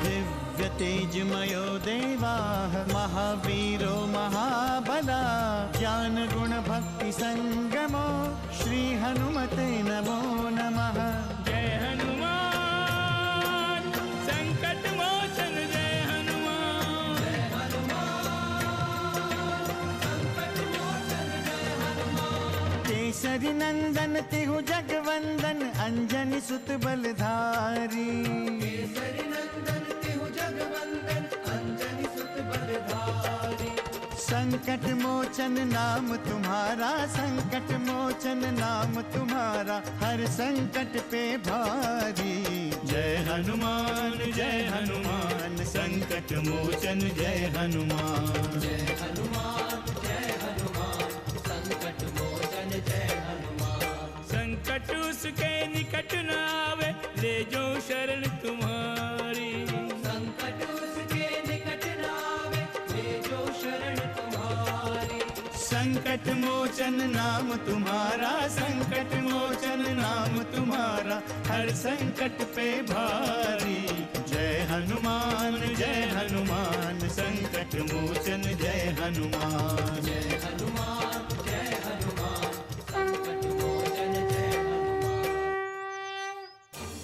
दिव्य तेजमयो देवाः महावीरो महाबला ज्ञान गुण भक्ति संगमो श्री हनुमते नमो नमः। जय हनुमान संकट मोचन जय हनुमान। जय हनुमान संकट मोचन जय हनुमान। केसरी नंदन तिहु जगवंदन अंजनी सुत बलधारी। केसरी नंदन तिहु जगवंदन अंजनी सुत बलधारी। संकट मोचन नाम तुम्हारा संकट मोचन नाम तुम्हारा हर संकट पे भारी। जय हनुमान संकट मोचन जय हनुमान। जय हनुमान संकट मोचन जय हनुमान। संकट उसके निकट न आवे ले जो शरण तुम्हारी। संकट उसके निकट न आवे ले जो शरण तुम्हारी। संकट मोचन नाम तुम्हारा संकट मोचन नाम तुम्हारा हर संकट पे भारी। जय हनुमान संकट मोचन जय हनुमान। जय हनुमान संकट मोचन जय हनुमान।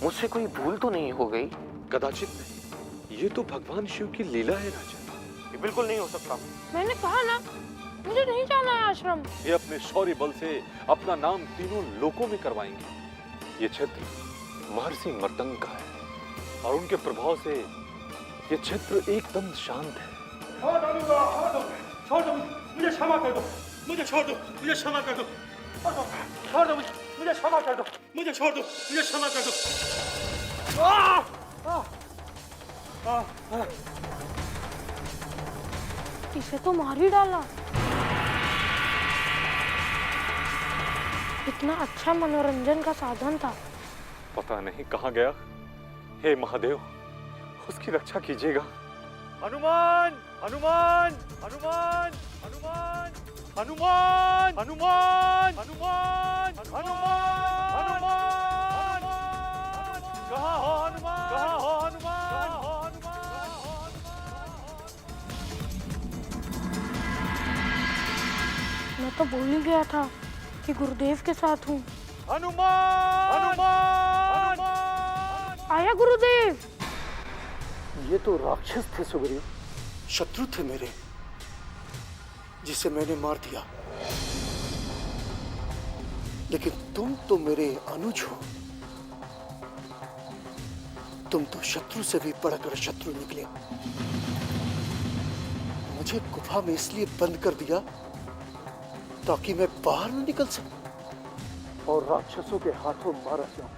मुझसे कोई भूल तो नहीं हो गई? कदाचित नहीं, ये तो भगवान शिव की लीला है राजा। ये बिल्कुल नहीं हो सकता। मैंने कहा ना मुझे नहीं जाना है आश्रम। ये अपने शौर्य बल से अपना नाम तीनों लोकों में करवाएंगे। ये क्षेत्र महर्षि मर्दंग का है और उनके प्रभाव से ये क्षेत्र एकदम शांत है। छोड़ दो मुझे क्षमा कर दो। मुझे छोड़ दो मुझे क्षमा कर दो। छोड़ दो मुझे क्षमा कर दो। मुझे छोड़ दो मुझे क्षमा कर दो। इसे तो मार ही डाला। इतना अच्छा मनोरंजन का साधन था। पता नहीं कहाँ गया। हे महादेव, उसकी रक्षा कीजिएगा। हनुमान हनुमान हनुमान हनुमान हनुमान हनुमान हनुमान हनुमान हनुमान कहाँ हो हनुमान? कहाँ हो हनुमान? मैं तो भूल ही गया था कि गुरुदेव के साथ हूँ। हनुमान हनुमान आया गुरुदेव। ये तो राक्षस थे सुग्रीव, शत्रु थे मेरे, जिसे मैंने मार दिया। लेकिन तुम तो मेरे अनुज हो। तुम तो शत्रु से भी बढ़कर शत्रु निकले। मुझे गुफा में इसलिए बंद कर दिया ताकि मैं बाहर न निकल सकूं और राक्षसों के हाथों मारा जाऊं।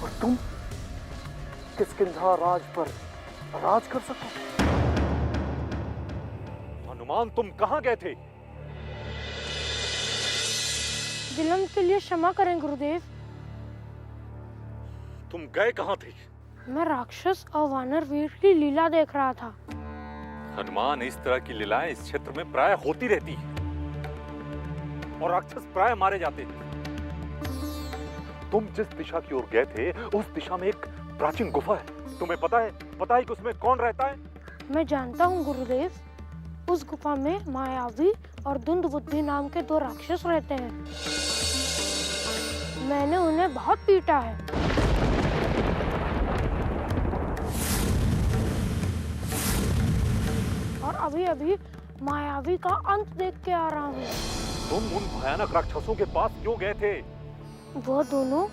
और तुम किष्किंधा राज पर राज कर सको। हनुमान, तुम कहाँ गए थे? विलंब के लिए क्षमा करें गुरुदेव। तुम गए कहाँ थे? मैं राक्षस और वानर वीर की लीला देख रहा था। हनुमान, इस तरह की लीलाएं इस क्षेत्र में प्राय होती रहती है और राक्षस प्राय मारे जाते हैं। तुम जिस दिशा की ओर गए थे उस दिशा में एक प्राचीन गुफा है। तुम्हें पता है कि उसमें कौन रहता है? मैं जानता हूँ गुरुदेव। उस गुफा में मायावी और दुंदबुद्धि नाम के दो राक्षस रहते हैं। मैंने उन्हें बहुत पीटा है। और अभी अभी मायावी का अंत देख के आ रहा हूँ। तुम उन भयानक राक्षसों के पास क्यों गए थे? वो दोनों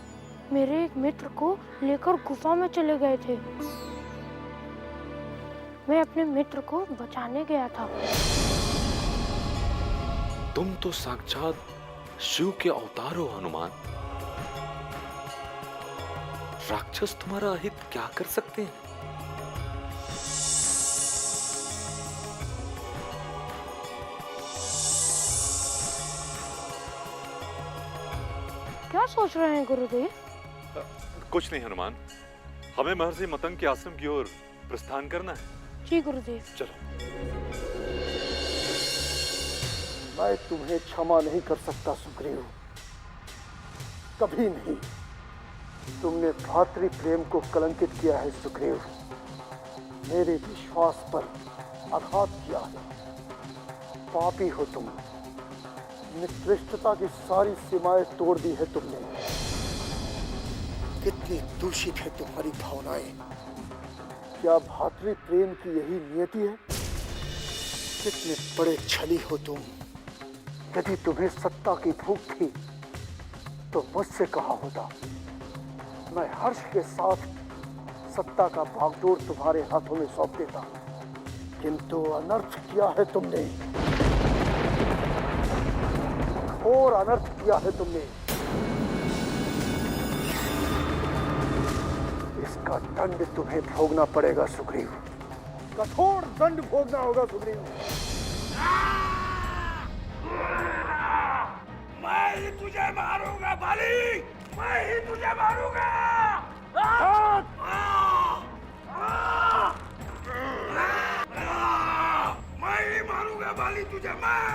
मेरे एक मित्र को लेकर गुफा में चले गए थे। मैं अपने मित्र को बचाने गया था। तुम तो साक्षात शिव के अवतार हो हनुमान। राक्षस तुम्हारा हित क्या कर सकते हैं? क्या सोच रहे हैं गुरुदेव? कुछ नहीं हनुमान, हमें महर्षि मतंग के आश्रम की ओर प्रस्थान करना है। जी गुरुदेव। चलो। मैं तुम्हें क्षमा नहीं कर सकता सुग्रीव, कभी नहीं। तुमने भातृ प्रेम को कलंकित किया है सुग्रीव। मेरे विश्वास पर आघात किया है। पापी हो तुम, निकृष्टता की सारी सीमाएं तोड़ दी है तुमने। कितनी दूषित है तुम्हारी भावनाएं। क्या भातृ प्रेम की यही नियति है? कितने बड़े छली हो तुम। यदि तुम्हें सत्ता की भूख थी तो मुझसे कहा होता। मैं हर्ष के साथ सत्ता का बागडोर तुम्हारे हाथों में सौंप देता, किंतु अनर्थ किया है तुमने। और अनर्थ किया है तुमने। इसका दंड तुम्हें भोगना पड़ेगा सुग्रीव। कठोर दंड भोगना होगा सुग्रीव। मैं ही तुझे मारूंगा बाली, मैं ही तुझे मारूंगा। मैं ही मारूंगा बाली तुझे। मैं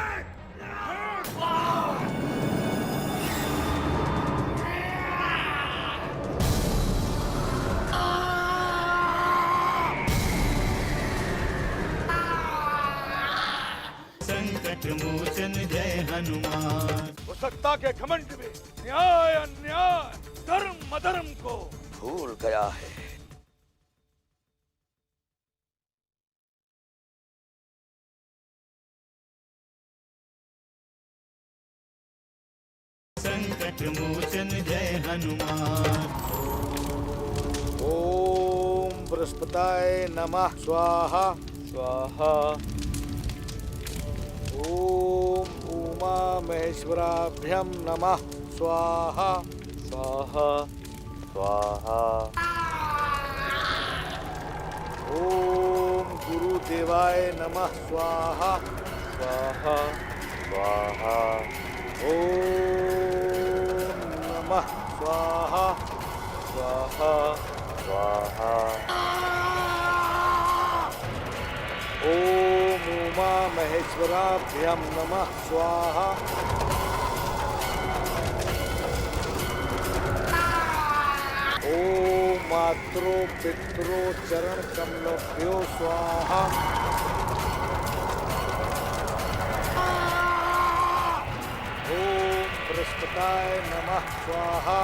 संकट मोचन जय हनुमान। वो सत्ता के घमंड में न्याय अन्याय धर्म अधर्म को भूल गया है। संकट मोचन जय हनुमान। ओम बृहस्पताय नमः स्वाहा स्वाहा। ओम उमा महेश्वराभ्यं नमः स्वाहा स्वाहा स्वाहा। ओम गुरुदेवाय नमः स्वाहा स्वाहा स्वाहा। ओम नमः स्वाहा स्वाहा स्वाहा। ओम उमा महेश्वराभ्यं नमः स्वाहा। ओम मातरो पितरो चरण कमलभ्यो स्वाहा। ओम बृहस्पताय नमः स्वाहा।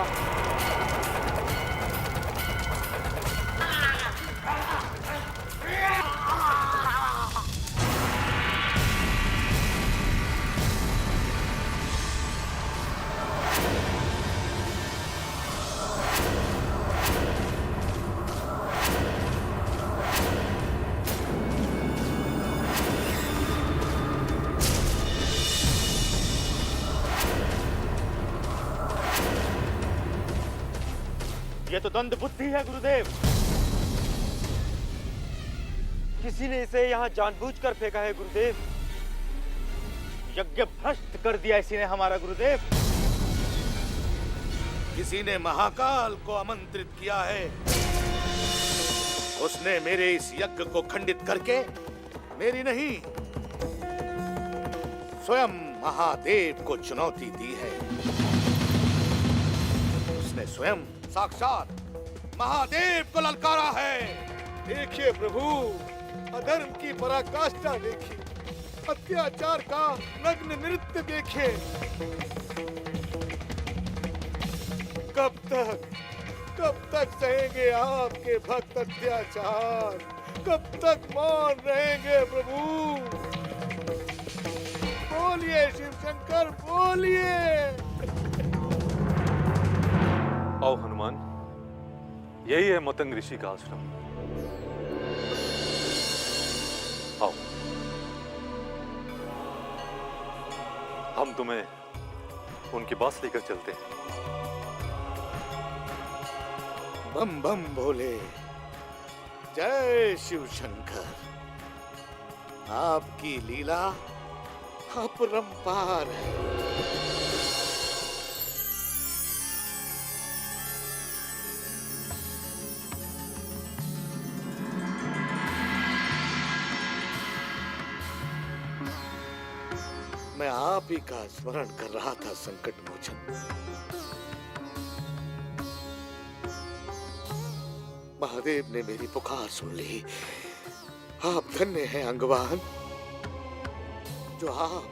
ये तो दंड बुद्धि है गुरुदेव। किसी ने इसे यहाँ जानबूझकर फेंका है गुरुदेव। यज्ञ भ्रष्ट कर दिया इसी ने हमारा गुरुदेव। किसी ने महाकाल को आमंत्रित किया है। उसने मेरे इस यज्ञ को खंडित करके मेरी नहीं, स्वयं महादेव को चुनौती दी है। उसने स्वयं साक्षात महादेव को ललकारा है। देखिए प्रभु, अधर्म की पराकाष्ठा देखिए, अत्याचार का नग्न नृत्य देखिए। कब तक सहेंगे आपके भक्त अत्याचार? कब तक मौन रहेंगे प्रभु? बोलिए शिव शंकर, बोलिए। आओ हनुमान, यही है मतंग ऋषि का आश्रम। आओ, हम तुम्हें उनके पास लेकर चलते हैं। बम बम भोले, जय शिव शंकर। आपकी लीला अपरंपार है। मैं आप ही का स्मरण कर रहा था संकट मोचन। महादेव ने मेरी पुकार सुन ली। आप धन्य हैं अंगवान, जो आप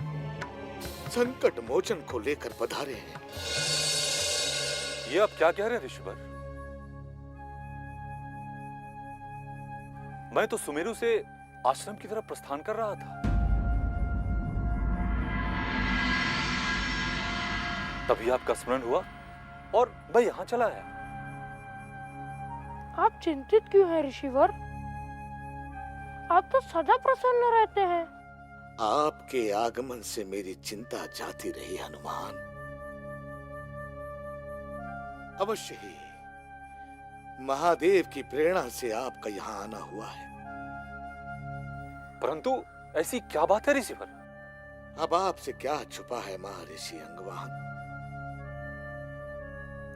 संकट मोचन को लेकर पधारे हैं। ये आप क्या कह रहे हैं ऋषिवर? मैं तो सुमेरु से आश्रम की तरफ प्रस्थान कर रहा था, तभी आपका स्मरण हुआ और मैं यहां चला आया। आप चिंतित क्यों हैं ऋषिवर? आप तो सदा प्रसन्न रहते हैं। आपके आगमन से मेरी चिंता जाती रही हनुमान। अवश्य ही महादेव की प्रेरणा से आपका यहाँ आना हुआ है। परंतु ऐसी क्या बात है ऋषिवर? अब आपसे क्या छुपा है महर्षि अंगवान?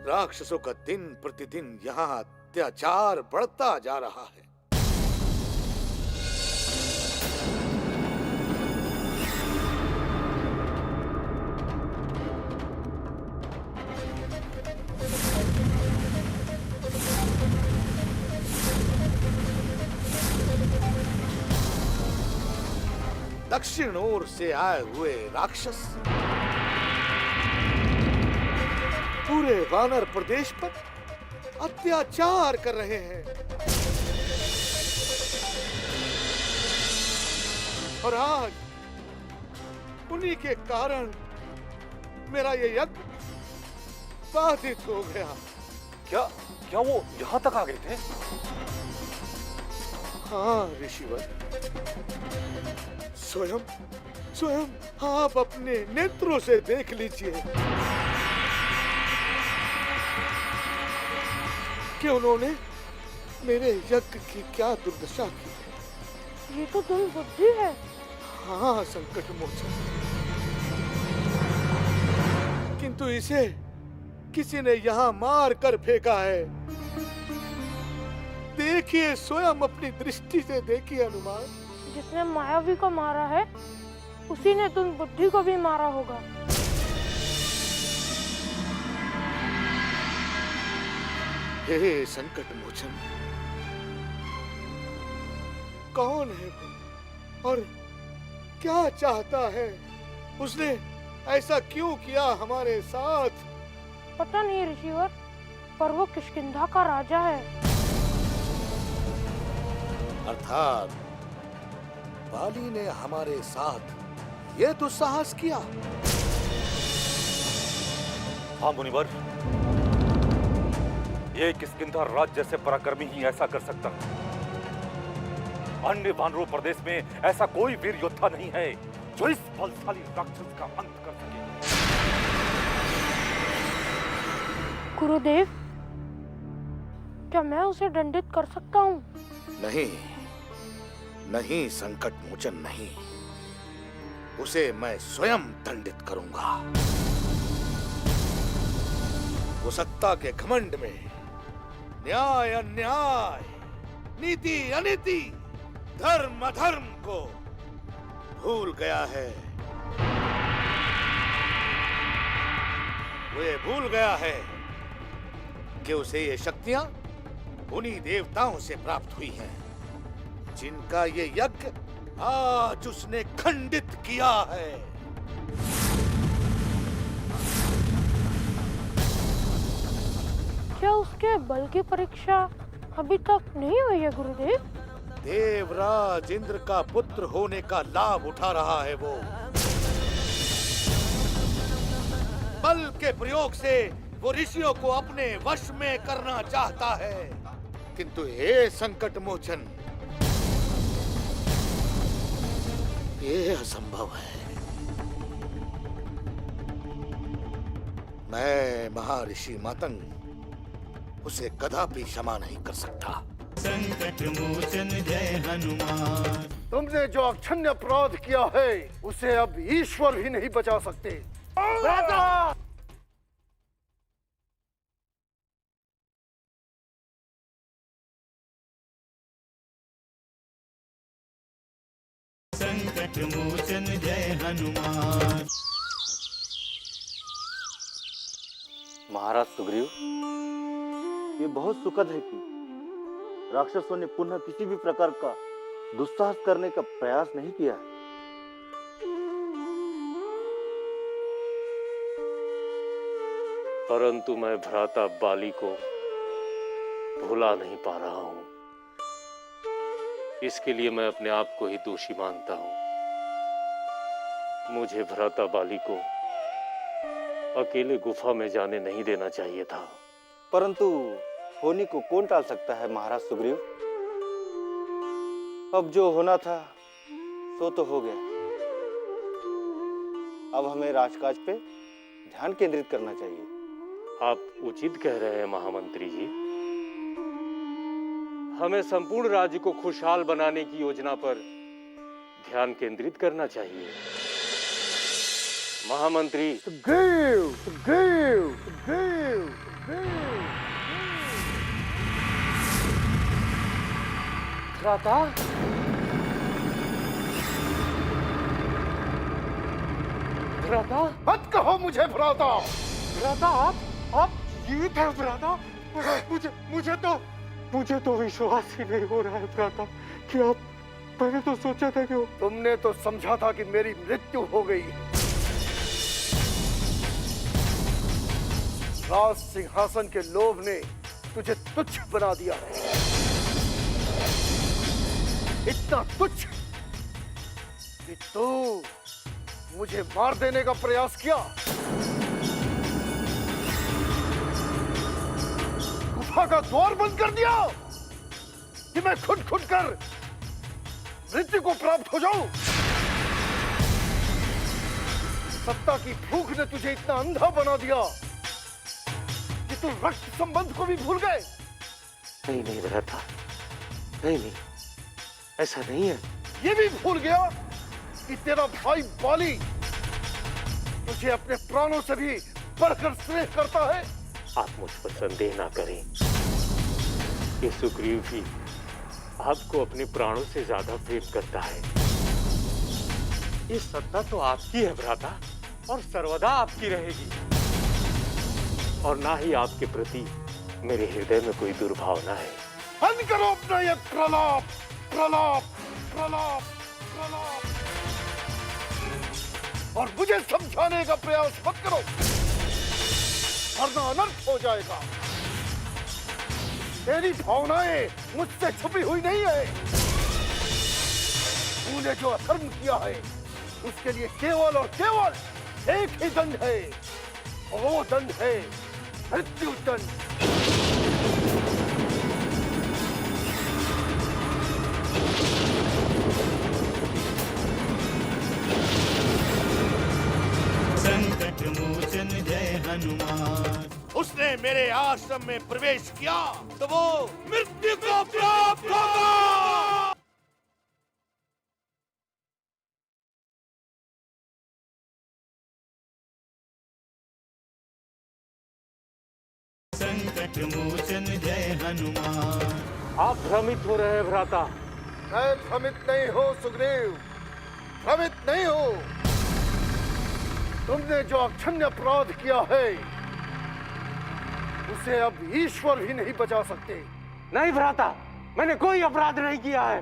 राक्षसों का दिन प्रतिदिन यहाँ अत्याचार बढ़ता जा रहा है। दक्षिण ओर से आए हुए राक्षस पूरे वानर प्रदेश पर अत्याचार कर रहे हैं और आज उन्हीं के कारण मेरा ये यज्ञ बाधित हो गया। क्या क्या वो यहां तक आ गए थे? हाँ ऋषिवर, स्वयं स्वयं आप अपने नेत्रों से देख लीजिए कि उन्होंने मेरे यज्ञ की क्या दुर्दशा की। ये तो दुष्ट बुद्धि है। हाँ संकट मोचन, किंतु इसे किसी ने यहाँ मार कर फेंका है। देखिए, स्वयं अपनी दृष्टि से देखिए हनुमान। जिसने मायावी को मारा है उसी ने तुम बुद्धि को भी मारा होगा। हे संकट मोचन, कौन है वो और क्या चाहता है? उसने ऐसा क्यों किया हमारे साथ? पता नहीं ऋषिवर, पर वो किष्किंधा का राजा है। अर्थात बाली ने हमारे साथ ये दुस्साहस किया। हाँ मुनिवर, ये किष्किंधा राज्य जैसे पराक्रमी ही ऐसा कर सकता है। अन्य वानरों प्रदेश में ऐसा कोई वीर योद्धा नहीं है जो इस बलशाली राक्षस का अंत कर सके। गुरुदेव, क्या मैं उसे दंडित कर सकता हूँ? नहीं नहीं संकट मोचन, नहीं। उसे मैं स्वयं दंडित करूंगा। वो सत्ता के घमंड में न्याय अन्याय, नीति अनीति, धर्म अधर्म को भूल गया है। वो ये भूल गया है कि उसे ये शक्तियां उन्हीं देवताओं से प्राप्त हुई हैं जिनका ये यज्ञ आज उसने खंडित किया है। क्या उसके बल की परीक्षा अभी तक नहीं हुई है गुरुदेव? देवराज इंद्र का पुत्र होने का लाभ उठा रहा है वो। बल के प्रयोग से वो ऋषियों को अपने वश में करना चाहता है, किंतु हे संकट मोचन, ये असंभव है। मैं महर्षि मातंग उसे कदापि क्षमा नहीं कर सकता। संकट मोचन जय हनुमान। तुमने जो अक्षम्य अपराध किया है उसे अब ईश्वर भी नहीं बचा सकते। राजा! संकट मोचन जय हनुमान। महाराज सुग्रीव, ये बहुत सुखद है कि राक्षसों ने पुनः किसी भी प्रकार का दुस्साहस करने का प्रयास नहीं किया है। परंतु मैं भ्राता बाली को भुला नहीं पा रहा हूं। इसके लिए मैं अपने आप को ही दोषी मानता हूं। मुझे भ्राता बाली को अकेले गुफा में जाने नहीं देना चाहिए था। परंतु होनी को कौन टाल सकता है महाराज सुग्रीव। अब जो होना था सो तो हो गया। अब हमें राजकाज पे ध्यान केंद्रित करना चाहिए। आप उचित कह रहे हैं महामंत्री जी। हमें संपूर्ण राज्य को खुशहाल बनाने की योजना पर ध्यान केंद्रित करना चाहिए। महामंत्री सुग्रीव, सुग्रीव, सुग्रीव, सुग्रीव। भ्राता, भ्राता, मत कहो मुझे भ्राता। भ्राता, आप जीवित हैं भ्राता। मुझे तो विश्वास ही नहीं हो रहा है भ्राता कि आप। मैंने तो सोचा था कि तुमने तो समझा था कि मेरी मृत्यु हो गई। राज सिंहासन के लोभ ने तुझे तुच्छ बना दिया है। इतना तुच्छ कि तू मुझे मार देने का प्रयास किया। गुफा का द्वार बंद कर दिया कि मैं खुद कर मृत्यु को प्राप्त हो जाऊं। सत्ता की भूख ने तुझे इतना अंधा बना दिया कि तू रक्त संबंध को भी भूल गए। नहीं भ्राता, नहीं, ऐसा नहीं है। ये भी भूल गया कि तेरा भाई बाली तुझे अपने प्राणों से भी बढ़कर स्नेह करता है। आप मुझ पर संदेह ना करें। ये सुग्रीव भी आपको अपने प्राणों से ज्यादा प्रेम करता है। ये सत्ता तो आपकी है भ्राता, और सर्वदा आपकी रहेगी। और ना ही आपके प्रति मेरे हृदय में कोई दुर्भावना है। बंद करो अपना ये प्रलाप, प्रलाप, प्रलाप, प्रलाप, और मुझे समझाने का प्रयास मत करो, वरना अनर्थ हो जाएगा। तेरी भावनाएं मुझसे छुपी हुई नहीं है। तूने जो अधर्म किया है उसके लिए केवल और केवल एक ही दंड है, और वो दंड है मृत्यु दंड। संकट मोचन जय हनुमान। उसने मेरे आश्रम में प्रवेश किया तो वो मृत्यु को प्राप्त होगा। संकट मोचन जय हनुमान। आप भ्रमित हो रहे हैं भ्राता। मैं भ्रमित नहीं हूँ सुग्रीव, भ्रमित नहीं हूँ। तुमने जो अक्षम्य अपराध किया है उसे अब ईश्वर भी नहीं बचा सकते। नहीं भ्राता, मैंने कोई अपराध नहीं किया है।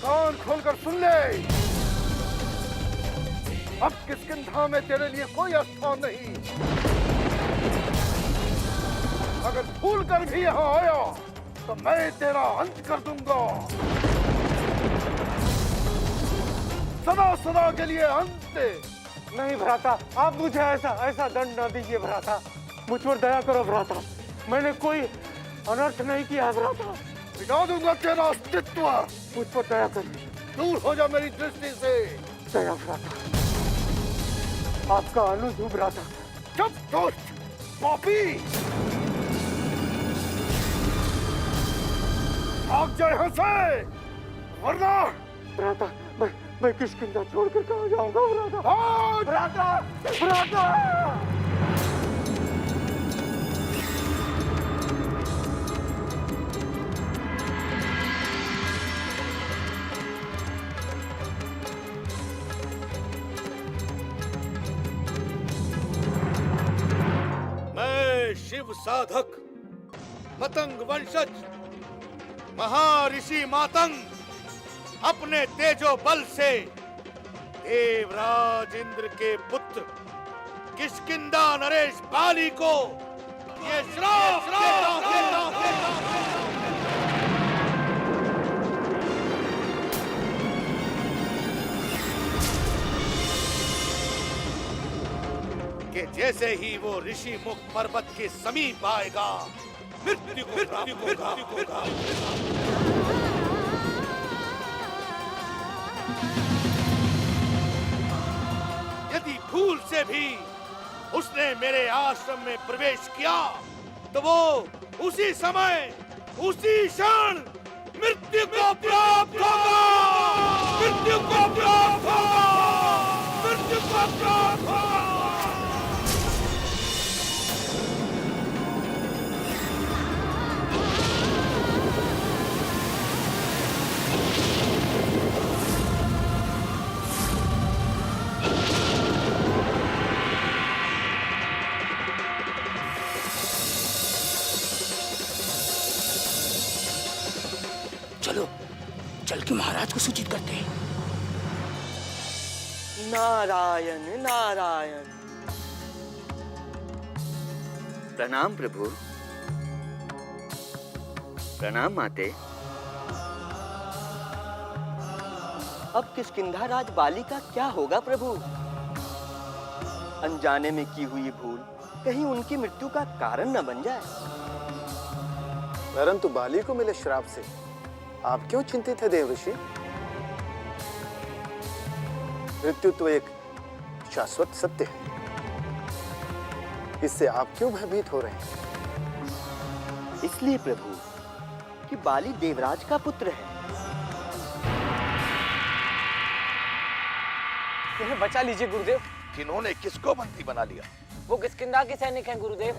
कान खोलकर सुन ले, अब किष्किंधा में तेरे लिए कोई स्थान नहीं। अगर भूल कर भी यहाँ आया तो मैं तेरा अंत कर दूंगा, सदा सदा के लिए अंत। नहीं भ्राता, आप मुझे ऐसा दंड न दीजिए भ्राता। मुझ पर दया करो भ्राता, मैंने कोई अनर्थ नहीं किया है भ्राता। मिटा दूंगा तेरा अस्तित्व। मुझ पर दया करिए, दूर हो जा मेरी दृष्टि से। दया भ्राता, आपका अनुज हूँ भ्राता। चुप दोस्त पापी, भाग जा यहाँ से, वरना भ्राता मैं किष्किंधा छोड़कर कहाँ जाऊंगा भ्राता। भाग। भ्राता, भ्राता। शिव साधक मतंग वंशज महर्षि मातंग अपने तेजो बल से देवराज इंद्र के पुत्र किष्किंधा नरेश बाली को ये श्राप देता कि जैसे ही वो ऋषि मुख पर्वत के समीप आएगा मृत्यु को प्राप्त होगा। यदि भूल से भी उसने मेरे आश्रम में प्रवेश किया तो वो उसी समय उसी क्षण मृत्यु को प्राप्त होगा। मृत्यु को प्राप्त होगा। मृत्यु को प्राप्त होगा। चलो चल के महाराज को सूचित करते हैं। नारायण नारायण। प्रणाम प्रभु। प्रणाम माते। अब किष्किंधा राज बाली का क्या होगा प्रभु? अनजाने में की हुई भूल कहीं उनकी मृत्यु का कारण न बन जाए। परंतु बाली को मिले श्राप से आप क्यों चिंतित है देवऋषि? मृत्यु तो एक शाश्वत सत्य है, इससे आप क्यों भयभीत हो रहे हैं? इसलिए प्रभु कि बाली देवराज का पुत्र है। इन्हें बचा लीजिए गुरुदेव। किन्होंने किसको बंदी बना लिया? वो किष्किंधा के सैनिक हैं गुरुदेव।